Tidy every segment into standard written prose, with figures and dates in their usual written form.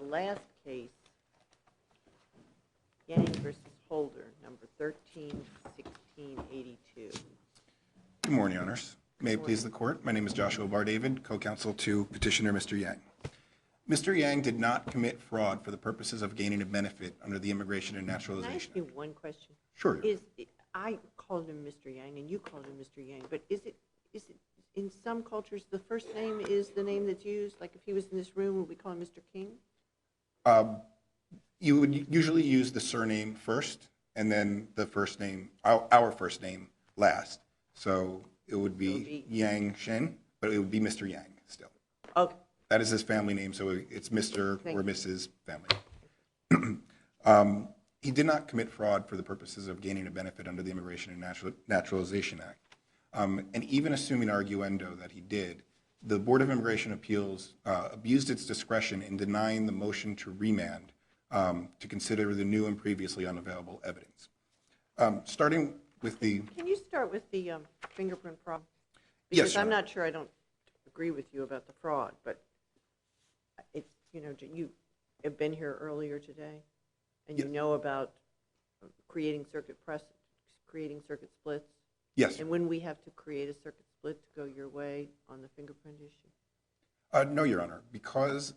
last case, Yang versus Holder, number 131682. Good morning, Honors. May it please the Court, my name is Joshua Bardavid, co-counsel to Petitioner Mr. Yang. Mr. Yang did not commit fraud for the purposes of gaining a benefit under the Immigration and Naturalization Can I ask Act. you one question? Sure. I called him Mr. Yang and you called him Mr. Yang, but is it in some cultures the first name is the name that's used? Like if he was in this room, would we call him Mr. King? You would usually use the surname first and then the first name, our first name, last. So it would be Yang Shen, but it would be Mr. Yang still. Okay. That is his family name, so it's Mr. or Mrs. family. He did not commit fraud for the purposes of gaining a benefit under the Immigration and Naturalization Act. And even assuming arguendo that he did, the Board of Immigration Appeals abused its discretion in denying the motion to remand to consider the new and previously unavailable evidence. Starting with the... Can you start with the fingerprint problem? Yes, Because I'm not sure I don't agree with you about the fraud, but it's, you know, you have been here earlier today, and you know about creating circuit splits. Yes. And when we have to create a circuit split to go your way on the fingerprint issue? No, Your Honor, because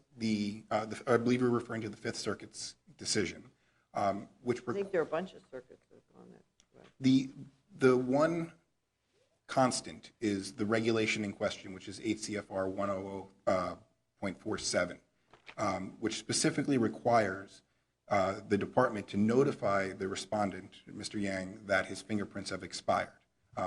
I believe you're referring to the Fifth Circuit's decision, which... I think there are a bunch of circuits on that. Right. The one constant is the regulation in question, which is 8 CFR 100.47, which specifically requires the department to notify the respondent, Mr. Yang, that his fingerprints have expired.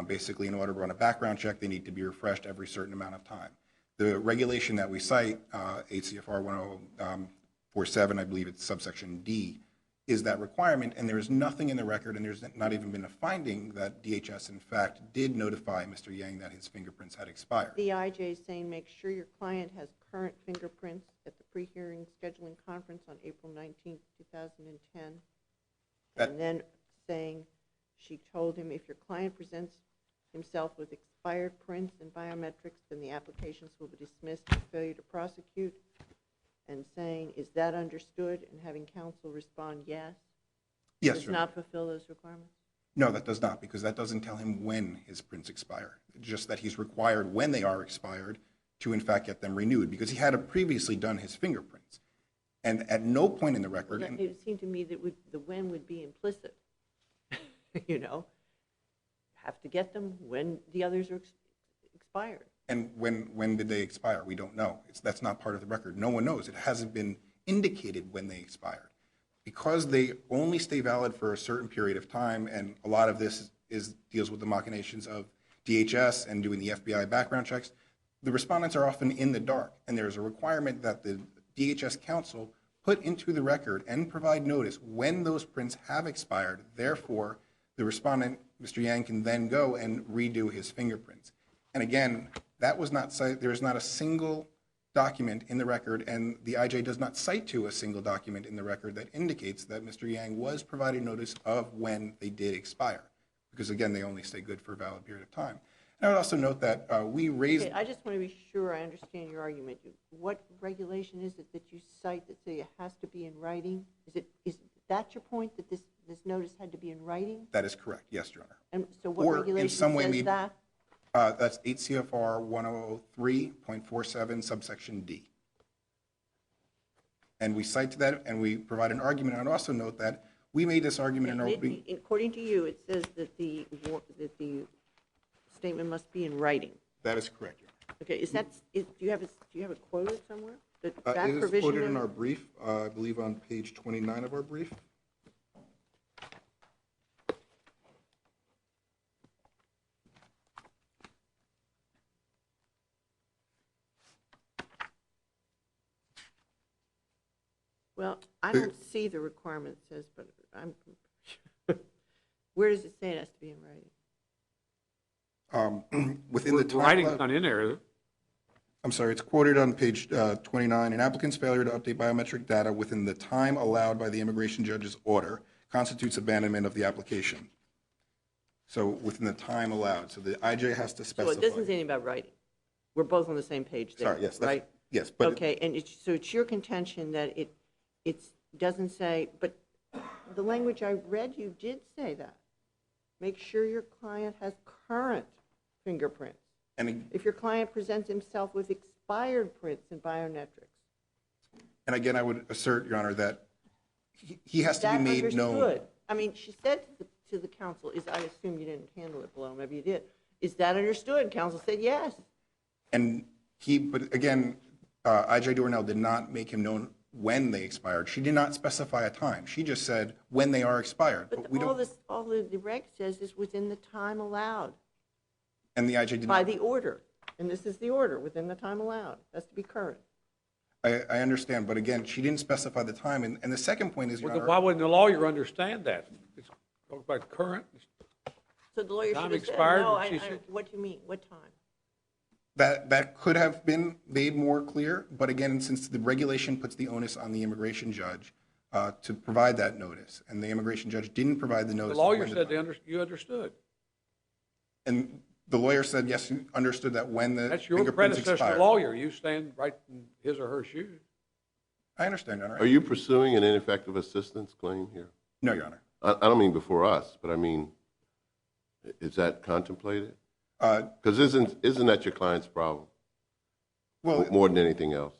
Basically, in order to run a background check, they need to be refreshed every certain amount of time. The regulation that we cite, 8 CFR 100.47, I believe it's subsection D, is that requirement, and there is nothing in the record, and there's not even been a finding that DHS, in fact, did notify Mr. Yang that his fingerprints had expired. The IJ is saying make sure your client has current fingerprints at the pre-hearing scheduling conference on April 19, 2010. And then saying she told him if your client presents himself with expired prints and biometrics, then the applications will be dismissed for failure to prosecute. And saying, is that understood? And having counsel respond, yes. Yes, does not fulfill those requirements? No, that does not, because that doesn't tell him when his prints expire. It's just that he's required, when they are expired, to in fact get them renewed, because he had previously done his fingerprints. And at no point in the record... Well, it seemed to me that the when would be implicit. You know, have to get them when the others are expired. And when did they expire? We don't know. That's not part of the record. No one knows. It hasn't been indicated when they expired. Because they only stay valid for a certain period of time, and a lot of this deals with the machinations of DHS and doing the FBI background checks, the respondents are often in the dark, and there's a requirement that the DHS counsel put into the record and provide notice when those prints have expired. Therefore, the respondent, Mr. Yang, can then go and redo his fingerprints. And again, that was not cited. There is not a single document in the record, and the IJ does not cite to a single document in the record that indicates that Mr. Yang was provided notice of when they did expire. Because again, they only stay good for a valid period of time. And I would also note that we raised... Okay, I just want to be sure I understand your argument. What regulation is it that you cite that say it has to be in writing? Is that your point, that this notice had to be in writing? That is correct, yes, Your Honor. And so what regulation says that? That's 8 CFR 103.47, subsection D. And we cite to that, and we provide an argument. I'd also note that we made this argument in our... According to you, it says that the statement must be in writing. That is correct, Your Honor. Okay, do you have it quoted somewhere? It is quoted in our brief, I believe on page 29 of our brief. Well, I don't see the requirement it says, but where does it say it has to be in writing? Within the time... Writing's not in there. I'm sorry, it's quoted on page 29. An applicant's failure to update biometric data within the time allowed by the immigration judge's order constitutes abandonment of the application. So within the time allowed. So the IJ has to specify. So it doesn't say anything about writing. We're both on the same page there, sorry, yes, right? Yes, but... Okay, and so it's your contention that it doesn't say, but the language I read you did say that. Make sure your client has current fingerprints. And if your client presents himself with expired prints and biometrics. And again, I would assert, Your Honor, that he has to be made known. Understood? I mean, she said to the counsel, I assume you didn't handle it below, maybe you did. Is that understood? Counsel said yes. But again, I.J. Dornell did not make him known when they expired. She did not specify a time. She just said when they are expired. But all the reg says is within the time allowed. And the I.J. did by not. the order. And this is the order, within the time allowed. It has to be current. I understand, but again, she didn't specify the time. And the second point is, Your Honor. Why wouldn't the lawyer understand that? It's talking about current. So the lawyer Time should have expired, said, no, what do you mean? What time? That could have been made more clear, but again, since the regulation puts the onus on the immigration judge to provide that notice, and the immigration judge didn't provide the notice. The lawyer said you understood. And the lawyer said, yes, you understood that when the That's your fingerprints predecessor expired. lawyer. You stand right in his or her shoes. I understand, Your Honor. Are you pursuing an ineffective assistance claim here? No, Your Honor. I don't mean before us, but I mean, is that contemplated? Because isn't that your client's problem? Well, More than anything else.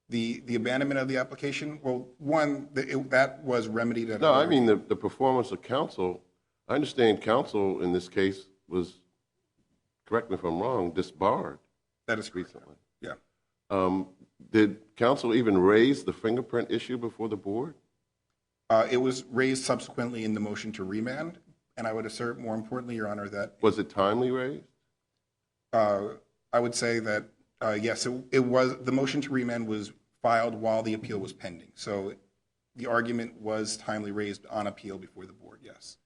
the abandonment of the application, well, one, that was remedied at. No, I mean the performance of counsel. I understand counsel in this case was, correct me if I'm wrong, disbarred. That is correct. Recently. Yeah. Did counsel even raise the fingerprint issue before the board? It was raised subsequently in the motion to remand, and I would assert, more importantly, Your Honor, that. Was it timely raised? I would say that, yes, it was, the motion to remand was filed while the appeal was pending. So the argument was timely raised on appeal before the board, yes.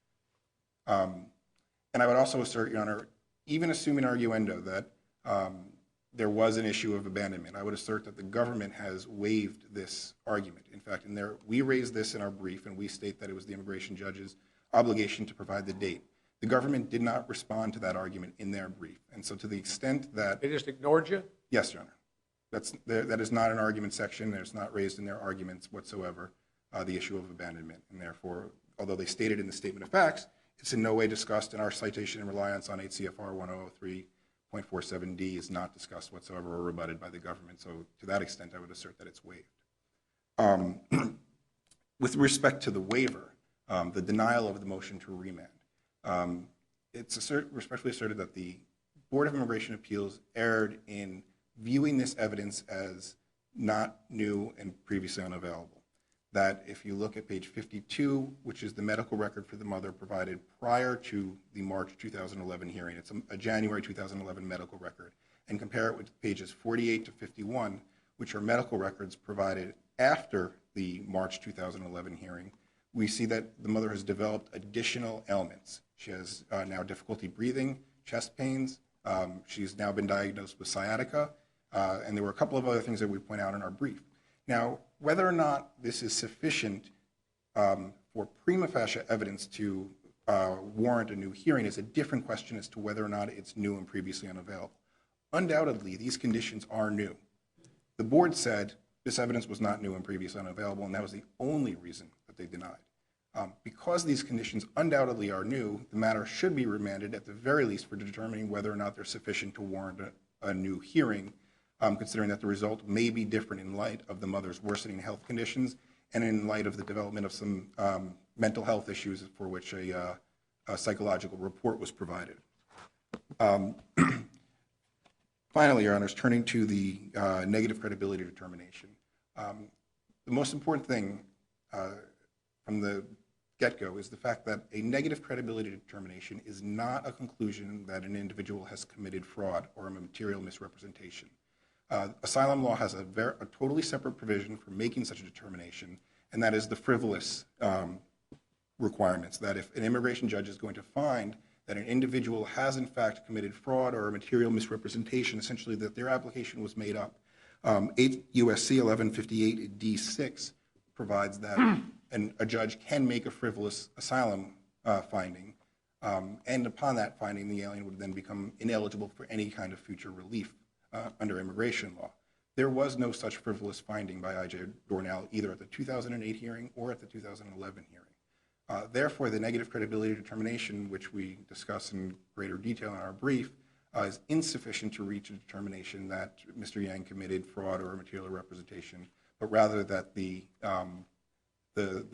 And I would also assert, Your Honor, even assuming arguendo that there was an issue of abandonment, I would assert that the government has waived this argument. In fact, we raised this in our brief, and we state that it was the immigration judge's obligation to provide the date. The government did not respond to that argument in their brief. And so to the extent that. They just ignored you? Yes, Your Honor. That is not an argument section. It's not raised in their arguments whatsoever, the issue of abandonment. And therefore, although they stated in the statement of facts, it's in no way discussed in our citation and reliance on 8 CFR 1003.47D is not discussed whatsoever or rebutted by the government. So to that extent, I would assert that it's waived. With respect to the waiver, the denial of the motion to remand, it's respectfully asserted that the Board of Immigration Appeals erred in viewing this evidence as not new and previously unavailable. That if you look at page 52, which is the medical record for the mother provided prior to the March 2011 hearing, it's a January 2011 medical record, and compare it with pages 48 to 51, which are medical records provided after the March 2011 hearing, we see that the mother has developed additional ailments. She has now difficulty breathing, chest pains. She's now been diagnosed with sciatica, and there were a couple of other things that we point out in our brief. Now, whether or not this is sufficient for prima facie evidence to warrant a new hearing is a different question as to whether or not it's new and previously unavailable. Undoubtedly, these conditions are new. The board said this evidence was not new and previously unavailable, and that was the only reason that they denied. Because these conditions undoubtedly are new, the matter should be remanded at the very least for determining whether or not they're sufficient to warrant a new hearing, considering that the result may be different in light of the mother's worsening health conditions and in light of the development of some mental health issues for which a psychological report was provided. Finally, Your Honors, turning to the negative credibility determination. The most important thing from the get-go is the fact that a negative credibility determination is not a conclusion that an individual has committed fraud or a material misrepresentation. Asylum law has a totally separate provision for making such a determination, and that is the frivolous requirements, that if an immigration judge is going to find that an individual has in fact committed fraud or a material misrepresentation, essentially that their application was made up. 8 U.S.C. 1158 D6 provides that a judge can make a frivolous asylum finding, and upon that finding, the alien would then become ineligible for any kind of future relief under immigration law. There was no such frivolous finding by I.J. Dornell either at the 2008 hearing or at the 2011 hearing. Therefore, the negative credibility determination, which we discuss in greater detail in our brief, is insufficient to reach a determination that Mr. Yang committed fraud or material representation, but rather that the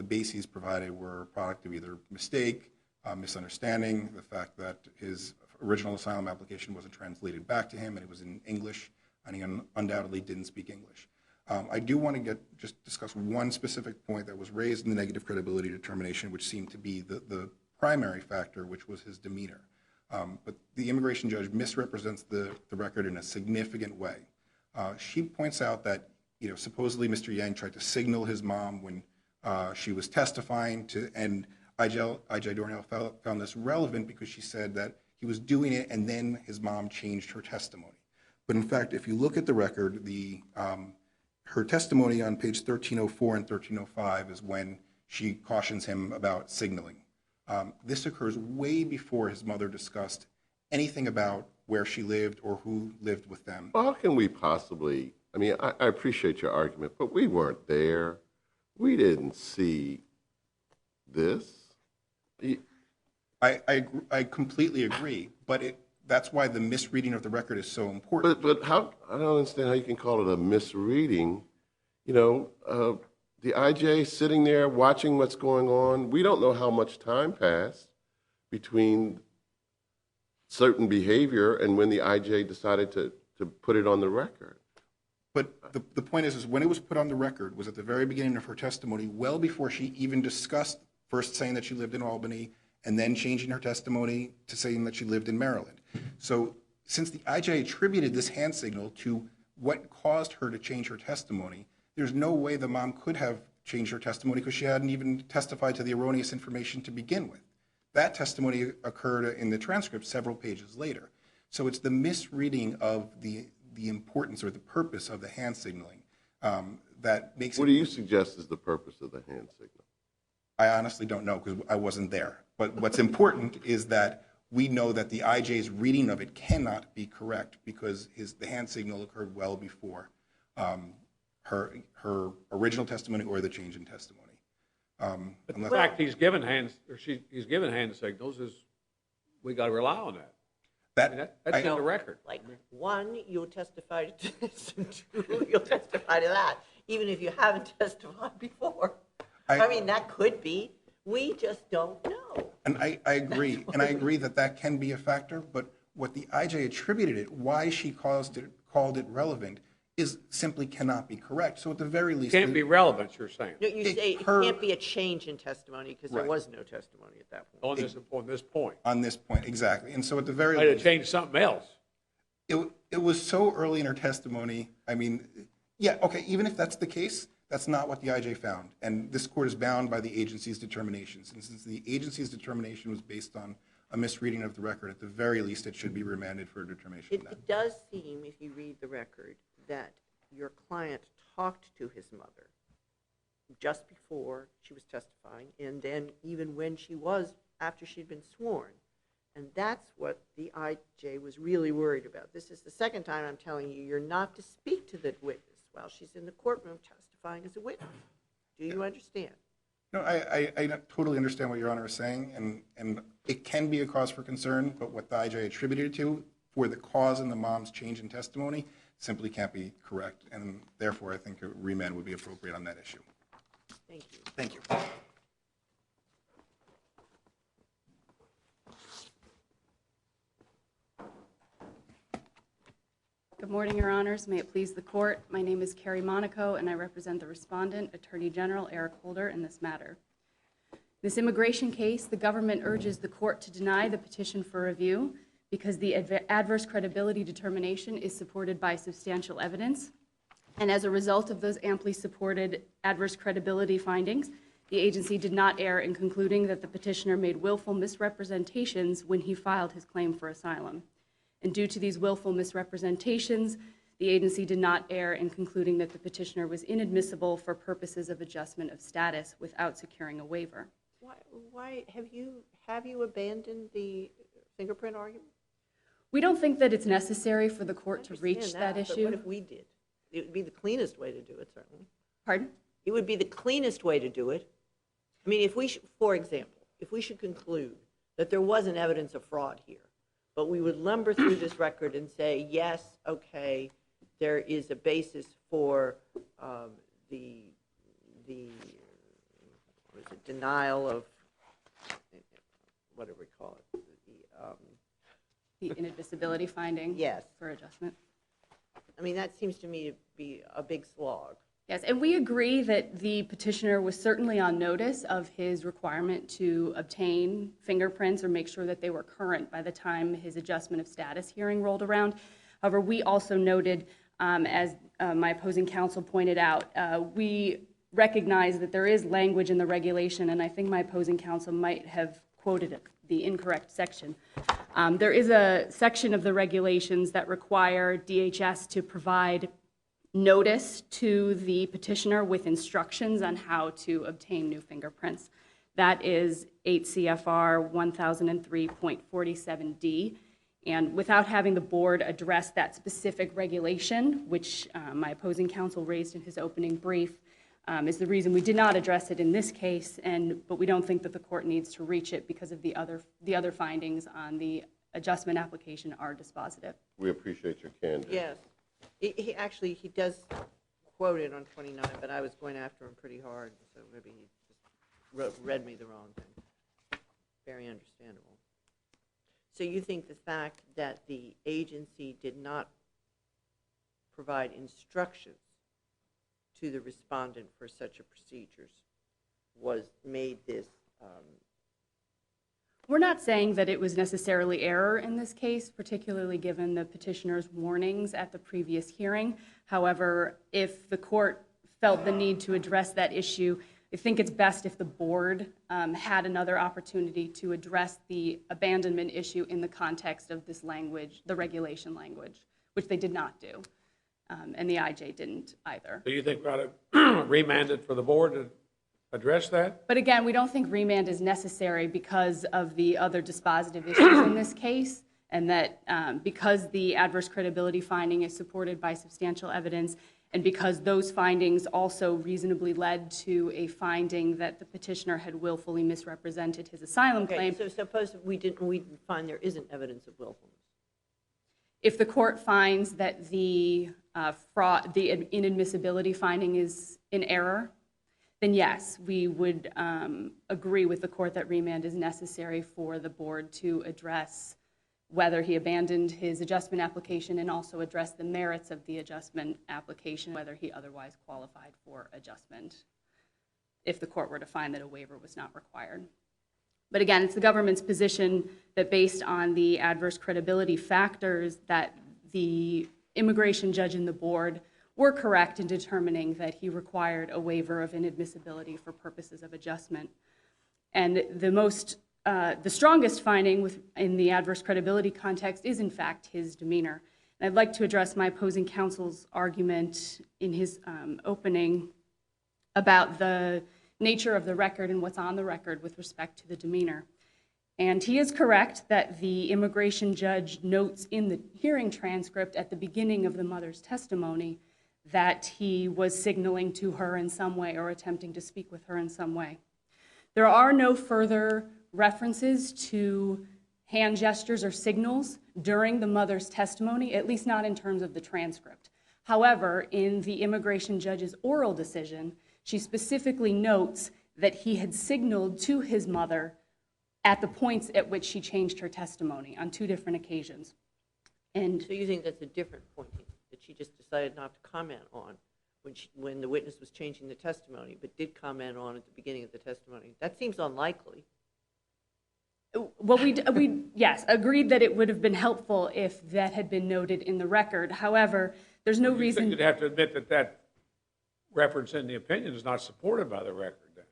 bases provided were a product of either mistake, misunderstanding, the fact that his original asylum application wasn't translated back to him and it was in English, and he undoubtedly didn't speak English. I do want to just discuss one specific point that was raised in the negative credibility determination, which seemed to be the primary factor, which was his demeanor. But the immigration judge misrepresents the record in a significant way. She points out that, supposedly Mr. Yang tried to signal his mom when she was testifying and I.J. Dornell found this relevant because she said that he was doing it and then his mom changed her testimony. But in fact, if you look at the record, her testimony on page 1304 and 1305 is when she cautions him about signaling. This occurs way before his mother discussed anything about where she lived or who lived with them. Well, how can we possibly, I appreciate your argument, but we weren't there. We didn't see this. I completely agree, but that's why the misreading of the record is so important. But how, I don't understand how you can call it a misreading. The IJ sitting there watching what's going on, we don't know how much time passed between certain behavior and when the IJ decided to put it on the record. But the point is when it was put on the record was at the very beginning of her testimony, well before she even discussed first saying that she lived in Albany and then changing her testimony to saying that she lived in Maryland. So since the IJ attributed this hand signal to what caused her to change her testimony, there's no way the mom could have changed her testimony because she hadn't even testified to the erroneous information to begin with. That testimony occurred in the transcript several pages later. So it's the misreading of the importance or the purpose of the hand signaling that makes it... What do you suggest is the purpose of the hand signal? I honestly don't know because I wasn't there. But what's important is that we know that the IJ's reading of it cannot be correct because the hand signal occurred well before her original testimony or the change in testimony. But the fact he's given hand signals is we got to rely on that. That's in the record. Like, one, you'll testify to this, and two, you'll testify to that, even if you haven't testified before. That could be. We just don't know. And I agree. And I agree that can be a factor. But what the IJ attributed it, why she called it relevant, is simply cannot be correct. So at the very least... It can't be relevant, you're saying. No, you say it can't be a change in testimony because there was no testimony at that point. On this point. On this point, exactly. And so at the very least... least... Might have changed something else. It was so early in her testimony. Even if that's the case, that's not what the IJ found. And this court is bound by the agency's determinations. And since the agency's determination was based on a misreading of the record, at the very least it should be remanded for a determination. It does seem, if you read the record, that your client talked to his mother just before she was testifying, and then even when after she'd been sworn. And that's what the IJ was really worried about. This is the second time I'm telling you you're not to speak to the witness while she's in the courtroom testifying as a witness. Do you understand? No, I totally understand what Your Honor is saying, and it can be a cause for concern, but what the IJ attributed it to for the cause in the mom's change in testimony simply can't be correct, and therefore I think a remand would be appropriate on that issue. Thank you. Thank you. Good morning, Your Honors. May it please the Court. My name is Carrie Monaco, and I represent the respondent, Attorney General Eric Holder, in this matter. This immigration case, the government urges the Court to deny the petition for review because the adverse credibility determination is supported by substantial evidence. And as a result of those amply supported adverse credibility findings, the agency did not err in concluding that the petitioner made willful misrepresentations when he filed his claim for asylum. And due to these willful misrepresentations, the agency did not err in concluding that the petitioner was inadmissible for purposes of adjustment of status without securing a waiver. Why have you abandoned the fingerprint argument? We don't think that it's necessary for the Court to reach that issue. But what if we did? It would be the cleanest way to do it, certainly. Pardon? It would be the cleanest way to do it. I mean, if we, for example, if we should conclude that there wasn't evidence of fraud here, but we would lumber through this record and say, yes, okay, there is a basis for the what is it, denial of, whatever we call it, The inadmissibility finding yes. for adjustment. I mean, that seems to me to be a big slog. Yes, and we agree that the petitioner was certainly on notice of his requirement to obtain fingerprints or make sure that they were current by the time his adjustment of status hearing rolled around. However, we also noted, as my opposing counsel pointed out, we recognize that there is language in the regulation, and I think my opposing counsel might have quoted the incorrect section. There is a section of the regulations that require DHS to provide notice to the petitioner with instructions on how to obtain new fingerprints. That is 8 CFR 1003.47D. And without having the board address that specific regulation, which my opposing counsel raised in his opening brief, is the reason we did not address it in this case, but we don't think that the court needs to reach it because of the other findings on the adjustment application are dispositive. We appreciate your candor. Yes. He actually, he does quote it on 29, but I was going after him pretty hard, so maybe he just read me the wrong thing. Very understandable. So you think the fact that the agency did not provide instructions to the respondent for such a procedures made this We're not saying that it was necessarily error in this case, particularly given the petitioner's warnings at the previous hearing. However, if the court felt the need to address that issue, I think it's best if the board had another opportunity to address the abandonment issue in the context of this language, the regulation language, which they did not do, and the IJ didn't either. Do you think we ought to remand it for the board to address that? But again, we don't think remand is necessary because of the other dispositive issues in this case, and that because the adverse credibility finding is supported by substantial evidence, and because those findings also reasonably led to a finding that the petitioner had willfully misrepresented his asylum claim. So suppose we find there isn't evidence of willfulness. If the court finds that the inadmissibility finding is in error, then yes, we would agree with the court that remand is necessary for the board to address whether he abandoned his adjustment application and also address the merits of the adjustment application, whether he otherwise qualified for adjustment, if the court were to find that a waiver was not required. But again, it's the government's position that based on the adverse credibility factors that the immigration judge and the board were correct in determining that he required a waiver of inadmissibility for purposes of adjustment. And the strongest finding in the adverse credibility context is, in fact, his demeanor. And I'd like to address my opposing counsel's argument in his opening about the nature of the record and what's on the record with respect to the demeanor. And he is correct that the immigration judge notes in the hearing transcript at the beginning of the mother's testimony that he was signaling to her in some way or attempting to speak with her in some way. There are no further references to hand gestures or signals during the mother's testimony, at least not in terms of the transcript. However, in the immigration judge's oral decision, she specifically notes that he had signaled to his mother at the points at which she changed her testimony on 2 different occasions. And So you think that's a different point that she just decided not to comment on when the witness was changing the testimony, but did comment on at the beginning of the testimony? That seems unlikely. well, we yes, agreed that it would have been helpful if that had been noted in the record. However, there's no reason. You'd have to admit that that reference in the opinion is not supported by the record then.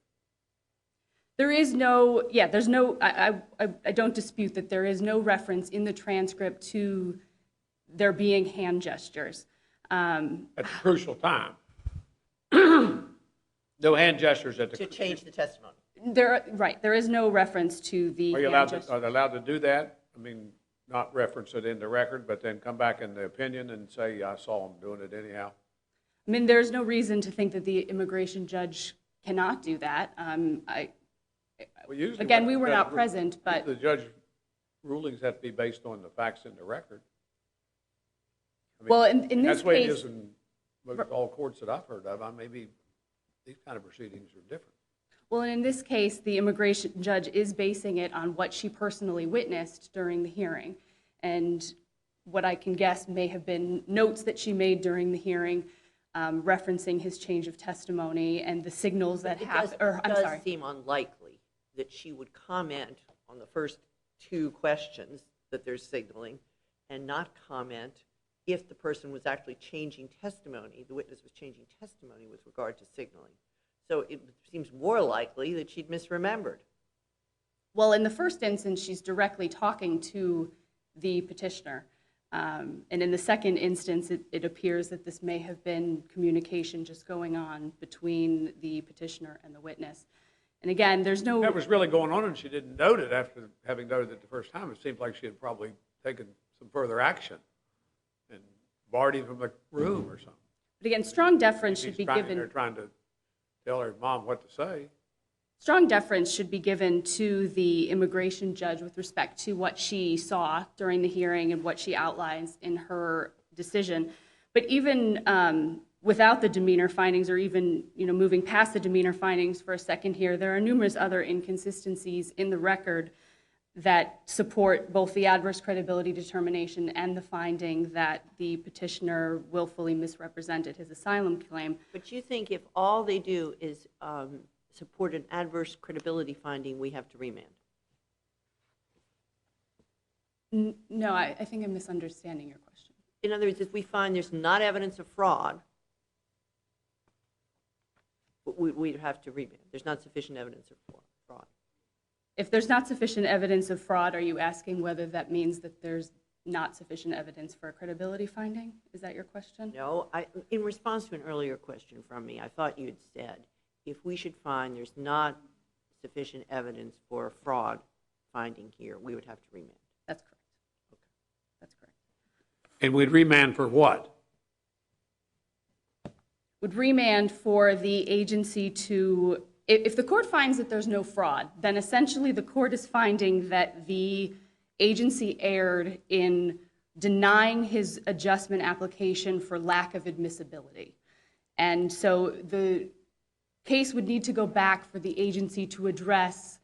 There is no, there's no, I don't dispute that there is no reference in the transcript to there being hand gestures. At the crucial time. No hand gestures at the... To change the testimony. There is no reference to the Are they allowed to do that? I mean, not reference it in the record, but then come back in the opinion and say, I saw him doing it anyhow? I mean, there's no reason to think that the immigration judge cannot do that. Again, we were not present, but... The judge rulings have to be based on the facts in the record. I mean, Well, in this that's the way it case... is in most all courts that I've heard of. Maybe these kind of proceedings are different. Well, in this case, the immigration judge is basing it on what she personally witnessed during the hearing. And what I can guess may have been notes that she made during the hearing referencing his change of testimony and the signals that happened. It does seem unlikely that she would comment on the first two questions that they're signaling and not comment if the person was actually changing testimony, the witness was changing testimony with regard to signaling. So it seems more likely that she'd misremembered. Well, in the first instance, she's directly talking to the petitioner. And in the second instance, it appears that this may have been communication just going on between the petitioner and the witness. And again, there's no... That was really going on, and she didn't note it after having noted it the first time. It seemed like she had probably taken some further action and barred him from the room or something. But again, strong deference should be given... They're trying to tell her mom what to say. Strong deference should be given to the immigration judge with respect to what she saw during the hearing and what she outlines in her decision. But even without the demeanor findings, or even moving past the demeanor findings for a second here, there are numerous other inconsistencies in the record that support both the adverse credibility determination and the finding that the petitioner willfully misrepresented his asylum claim. But you think if all they do is support an adverse credibility finding, we have to remand? No, I think I'm misunderstanding your question. In other words, if we find there's not evidence of fraud, we'd have to remand. There's not sufficient evidence of fraud. If there's not sufficient evidence of fraud, are you asking whether that means that there's not sufficient evidence for a credibility finding? Is that your question? No. In response to an earlier question from me, I thought you had said if we should find there's not sufficient evidence for a fraud finding here, we would have to remand. That's correct. Okay. That's correct. And we'd remand for what? Would remand for the agency to, if the court finds that there's no fraud, then essentially the court is finding that the agency erred in denying his adjustment application for lack of admissibility. And so the case would need to go back for the agency to address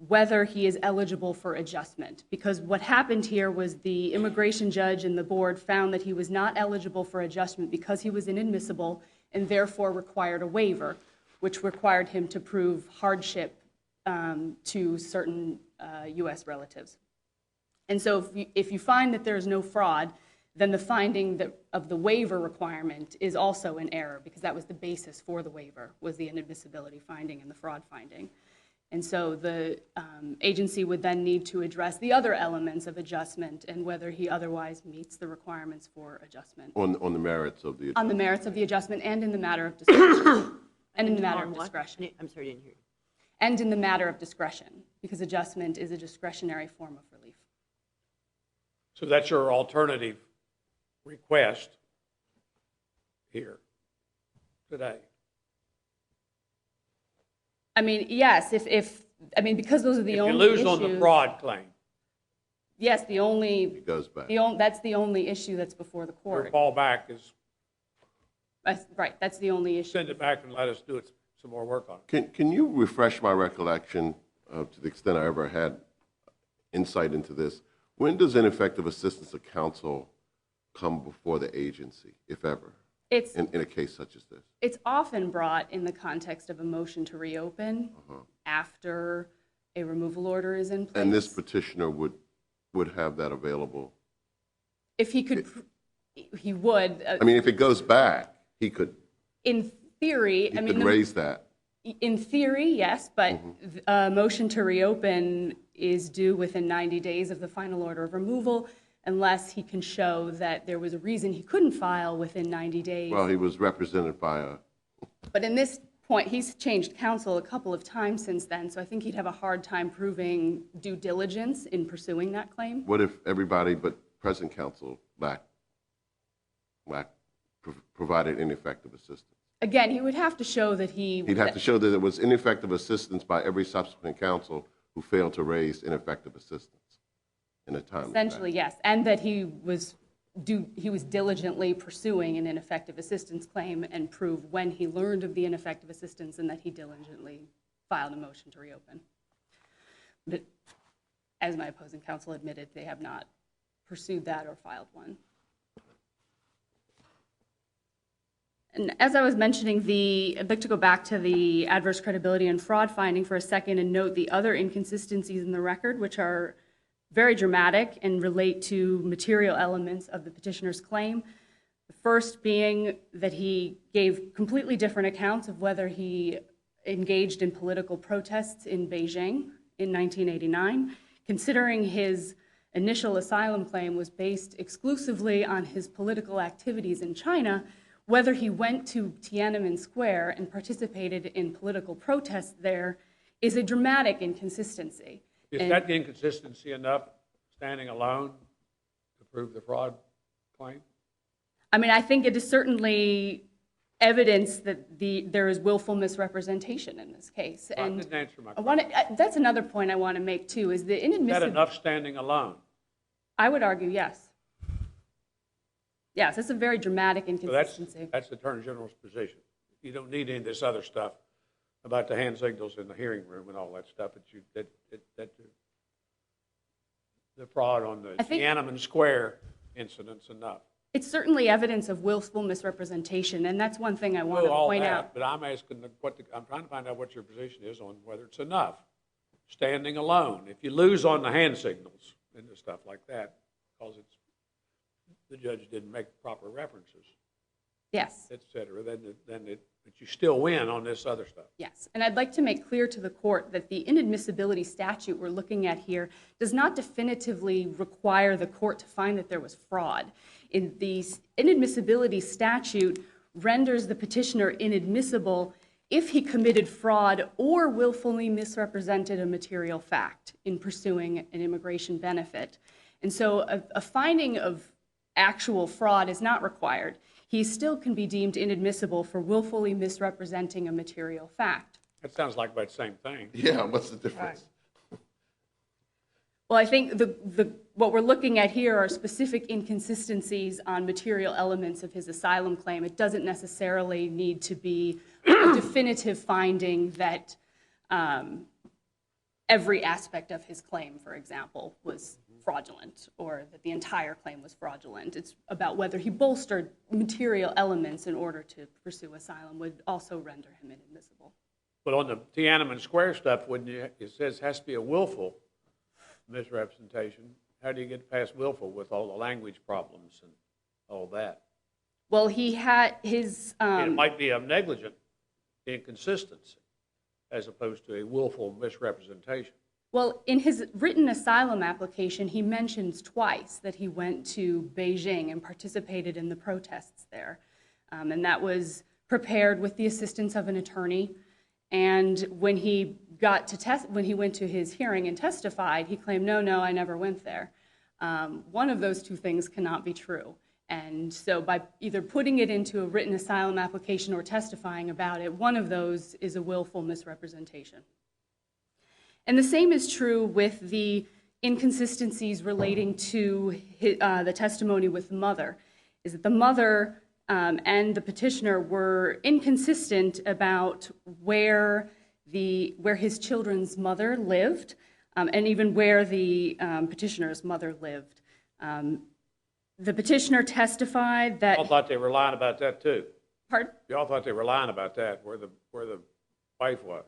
whether he is eligible for adjustment. Because what happened here was the immigration judge and the board found that he was not eligible for adjustment because he was inadmissible and therefore required a waiver, which required him to prove hardship to certain U.S. relatives. And so if you find that there is no fraud, then the finding of the waiver requirement is also an error, because that was the basis for the waiver, was the inadmissibility finding and the fraud finding. And so the agency would then need to address the other elements of adjustment and whether he otherwise meets the requirements for adjustment. On the merits of the adjustment. On the merits of the adjustment and in the matter of discretion. And in the matter of discretion. I'm sorry, I didn't hear you. And in the matter of discretion, because adjustment is a discretionary form of relief. So that's your alternative request here today? I mean, yes, because those are the only issues. If you lose on the fraud claim. Yes, the only. It goes back. That's the only issue that's before the court. Your fallback is. Right, that's the only issue. Send it back and let us do some more work on it. Can you refresh my recollection, to the extent I ever had insight into this? When does ineffective assistance of counsel come before the agency, if ever, in a case such as this? It's often brought in the context of a motion to reopen after a removal order is in place. And this petitioner would have that available? If he could, he would. I mean, if it goes back, he could. In theory, he could raise that. In theory, yes, but a motion to reopen is due within 90 days of the final order of removal, unless he can show that there was a reason he couldn't file within 90 days. Well, he was represented by a... But in this point, he's changed counsel a couple of times since then, so I think he'd have a hard time proving due diligence in pursuing that claim. What if everybody but present counsel lack provided ineffective assistance. Again, he would have to show that He'd have to show that it was ineffective assistance by every subsequent counsel who failed to raise ineffective assistance in a timely fashion. Essentially, yes, and that he was diligently pursuing an ineffective assistance claim and prove when he learned of the ineffective assistance and that he diligently filed a motion to reopen. But as my opposing counsel admitted, they have not pursued that or filed one. And as I was mentioning, I'd like to go back to the adverse credibility and fraud finding for a second and note the other inconsistencies in the record, which are very dramatic and relate to material elements of the petitioner's claim. The first being that he gave completely different accounts of whether he engaged in political protests in Beijing in 1989, considering his initial asylum claim was based exclusively on his political activities in China. Whether he went to Tiananmen Square and participated in political protests there is a dramatic inconsistency. Is that inconsistency enough, standing alone, to prove the fraud claim? I mean, I think it is certainly evidence that there is willful misrepresentation in this case. I And didn't answer my question. that's another point I want to make, too, is the Is that inadmissible... enough standing alone? I would argue yes. Yes, it's a very dramatic So inconsistency. that's the Attorney General's position. You don't need any of this other stuff about the hand signals in the hearing room and all that stuff that the fraud on the Tiananmen Square incident's enough. It's certainly evidence of willful misrepresentation, and that's one thing I want to all point that, out. but I'm asking I'm trying to find out what your position is on whether it's enough, standing alone. If you lose on the hand signals and the stuff like that, because the judge didn't make proper references, Yes. et cetera, but you still win on this other stuff. Yes, and I'd like to make clear to the court that the inadmissibility statute we're looking at here does not definitively require the court to find that there was fraud. The inadmissibility statute renders the petitioner inadmissible if he committed fraud or willfully misrepresented a material fact in pursuing an immigration benefit. And so a finding of actual fraud is not required. He still can be deemed inadmissible for willfully misrepresenting a material fact. That sounds like about the same thing. Yeah, what's the difference? Well, I think what we're looking at here are specific inconsistencies on material elements of his asylum claim. It doesn't necessarily need to be a definitive finding that every aspect of his claim, for example, was fraudulent or that the entire claim was fraudulent. It's about whether he bolstered material elements in order to pursue asylum would also render him inadmissible. But on the Tiananmen Square stuff, it says it has to be a willful misrepresentation. How do you get past willful with all the language problems and all that? Well, he had his... It might be a negligent inconsistency as opposed to a willful misrepresentation. Well, in his written asylum application, he mentions twice that he went to Beijing and participated in the protests there. And that was prepared with the assistance of an attorney. And when he went to his hearing and testified, he claimed, no, I never went there. One of those two things cannot be true. And so by either putting it into a written asylum application or testifying about it, one of those is a willful misrepresentation. And the same is true with the inconsistencies relating to the testimony with the mother, is that the mother and the petitioner were inconsistent about where his children's mother lived, and even where the petitioner's mother lived. The petitioner testified that... Y'all thought they were lying about that too. Pardon? Y'all thought they were lying about that, where the wife was.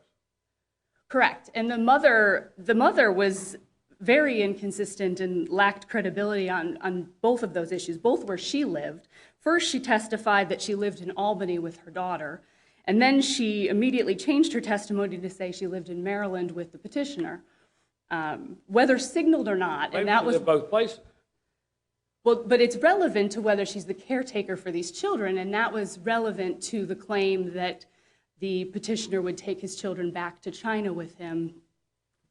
Correct. And the mother was very inconsistent and lacked credibility on both of those issues, both where she lived. First, she testified that she lived in Albany with her daughter, and then she immediately changed her testimony to say she lived in Maryland with the petitioner, whether signaled or not. Maybe and that she was lived both places. Well, but it's relevant to whether she's the caretaker for these children, and that was relevant to the claim that the petitioner would take his children back to China with him,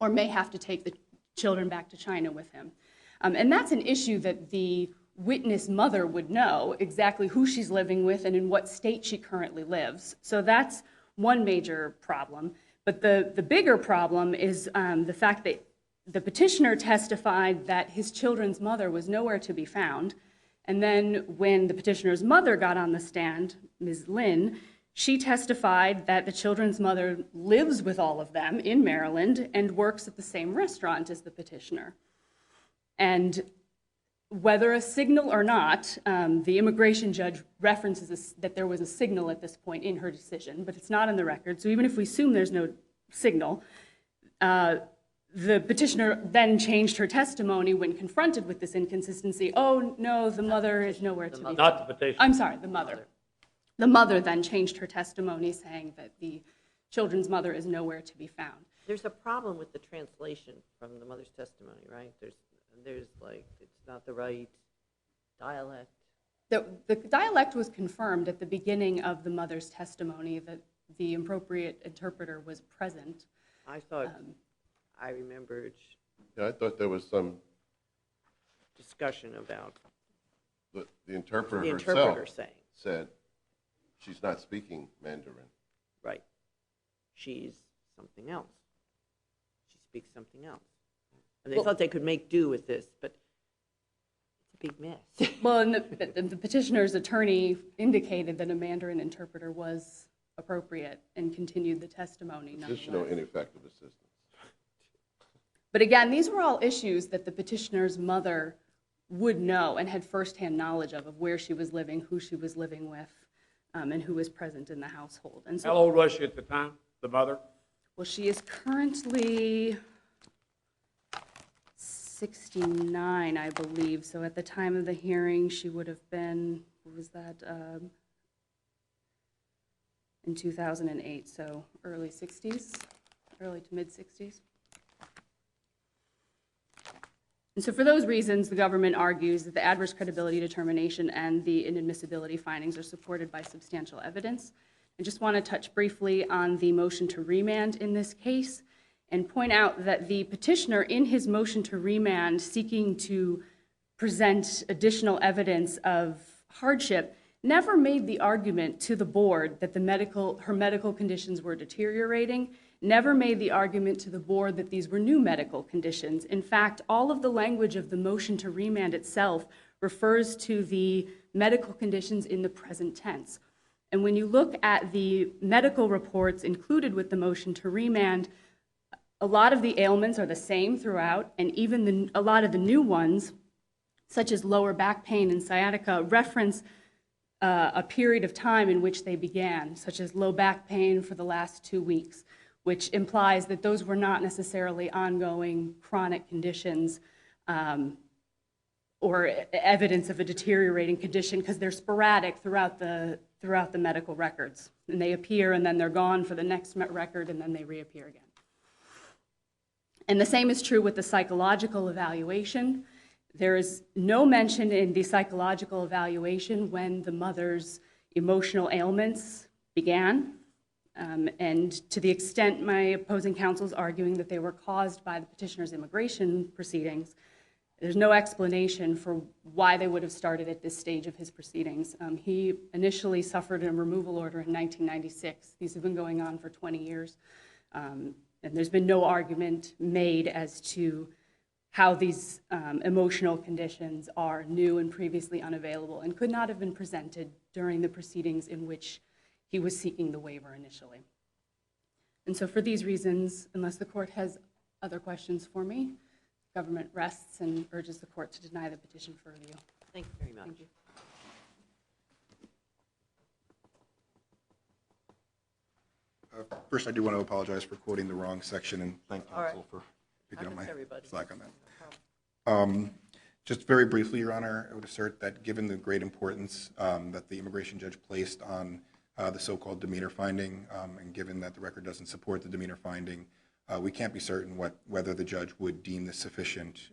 or may have to take the children back to China with him. And that's an issue that the witness mother would know exactly who she's living with and in what state she currently lives. So that's one major problem. But the bigger problem is the fact that the petitioner testified that his children's mother was nowhere to be found. And then when the petitioner's mother got on the stand, Ms. Lynn, she testified that the children's mother lives with all of them in Maryland and works at the same restaurant as the petitioner. And whether a signal or not, the immigration judge references that there was a signal at this point in her decision, but it's not in the record. So even if we assume there's no signal, the petitioner then changed her testimony when confronted with this inconsistency. Oh, no, the mother is nowhere to be found. Not the petitioner. I'm sorry, the mother. The mother then changed her testimony saying that the children's mother is nowhere to be found. There's a problem with the translation from the mother's testimony, right? There's like, it's not the right dialect. The dialect was confirmed at the beginning of the mother's testimony that the appropriate interpreter was present. I thought, I remembered Yeah, I thought there was some, discussion about the interpreter the herself interpreter saying, said she's not speaking Mandarin. right, she's something else. She speaks something else. And they thought they could make do with this, but it's a big mess. Well, and the petitioner's attorney indicated that a Mandarin interpreter was appropriate and continued the testimony Additional nonetheless. ineffective assistance. But again, these were all issues that the petitioner's mother would know and had firsthand knowledge of where she was living, who she was living with, and who was present in the household. And so, How old was she at the time, the mother? well, she is currently 69, I believe. So at the time of the hearing, she would have been, what was that, in 2008, so early 60s, early to mid 60s. And so for those reasons, the government argues that the adverse credibility determination and the inadmissibility findings are supported by substantial evidence. I just want to touch briefly on the motion to remand in this case and point out that the petitioner in his motion to remand seeking to present additional evidence of hardship never made the argument to the board that her medical conditions were deteriorating, never made the argument to the board that these were new medical conditions. In fact, all of the language of the motion to remand itself refers to the medical conditions in the present tense. And when you look at the medical reports included with the motion to remand, a lot of the ailments are the same throughout, and even a lot of the new ones, such as lower back pain and sciatica, reference a period of time in which they began, such as low back pain for the last 2 weeks, which implies that those were not necessarily ongoing chronic conditions or evidence of a deteriorating condition, because they're sporadic throughout the medical records. And they appear and then they're gone for the next record and then they reappear again. And the same is true with the psychological evaluation. There is no mention in the psychological evaluation when the mother's emotional ailments began. And to the extent my opposing counsel is arguing that they were caused by the petitioner's immigration proceedings, there's no explanation for why they would have started at this stage of his proceedings. He initially suffered a removal order in 1996. These have been going on for 20 years. And there's been no argument made as to how these emotional conditions are new and previously unavailable and could not have been presented during the proceedings in which he was seeking the waiver initially. And so for these reasons, unless the court has other questions for me, government rests and urges the court to deny the petition for review. Thank you very much. Thank you. First, I do want to apologize for quoting the wrong section, and thank All right. counsel for picking up my Happens to everybody. slack on that. Just very briefly, Your Honor, I would assert that given the great importance that the immigration judge placed on the so-called demeanor finding, and given that the record doesn't support the demeanor finding, we can't be certain whether the judge would deem this sufficient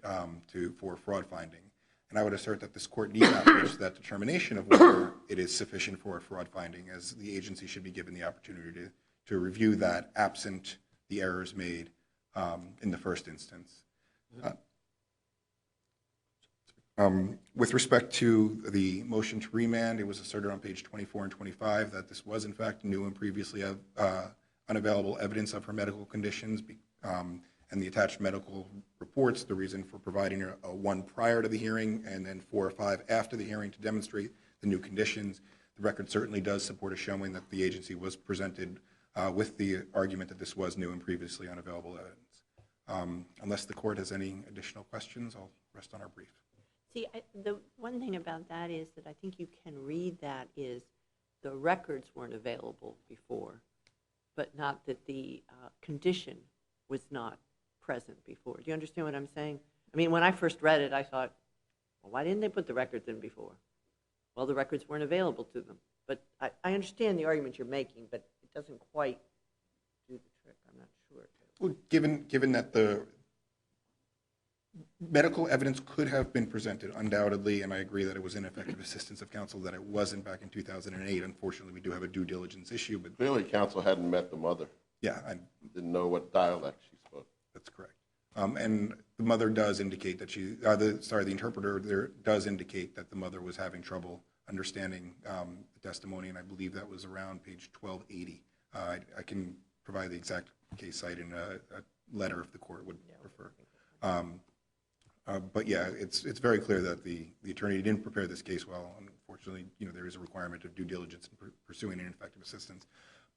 for a fraud finding. And I would assert that this court need not reach that determination of whether it is sufficient for a fraud finding, as the agency should be given the opportunity to review that absent the errors made in the first instance. With respect to the motion to remand, it was asserted on page 24 and 25 that this was in fact new and previously unavailable evidence of her medical conditions, and the attached medical reports, the reason for providing a one prior to the hearing and then 4 or 5 after the hearing to demonstrate the new conditions. The record certainly does support a showing that the agency was presented with the argument that this was new and previously unavailable evidence. Unless the court has any additional questions, I'll rest on our brief. See, the one thing about that is that I think you can read that is the records weren't available before, but not that the condition was not present before. Do you understand what I'm saying? I mean, when I first read it, I thought, well, why didn't they put the records in before? Well, the records weren't available to them. But I understand the argument you're making, but it doesn't quite do the trick. I'm not sure. Well, given that the medical evidence could have been presented, undoubtedly, and I agree that it was ineffective assistance of counsel, that it wasn't back in 2008. Unfortunately, we do have a due diligence issue. But Clearly, counsel hadn't met the mother. yeah, Didn't know what dialect she spoke. that's correct. And the mother does indicate that the interpreter there does indicate that the mother was having trouble understanding the testimony, and I believe that was around page 1280. I can provide the exact case site in a letter if the court would prefer. But yeah, it's very clear that the attorney didn't prepare this case well. Unfortunately, there is a requirement of due diligence in pursuing ineffective assistance.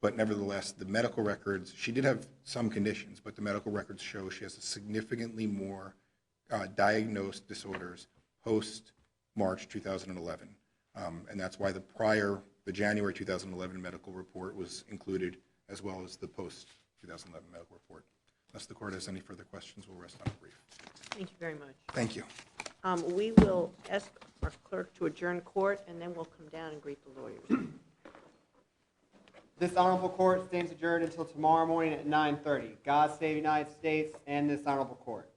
But nevertheless, the medical records, she did have some conditions, but the medical records show she has significantly more diagnosed disorders post-March 2011. And that's why the January 2011 medical report was included, as well as the post-2011 medical report. Unless the court has any further questions, we'll rest on a brief. Thank you very much. Thank you. We will ask our clerk to adjourn court, and then we'll come down and greet the lawyers. This honorable court stands adjourned until tomorrow morning at 9:30. God save the United States and this honorable court.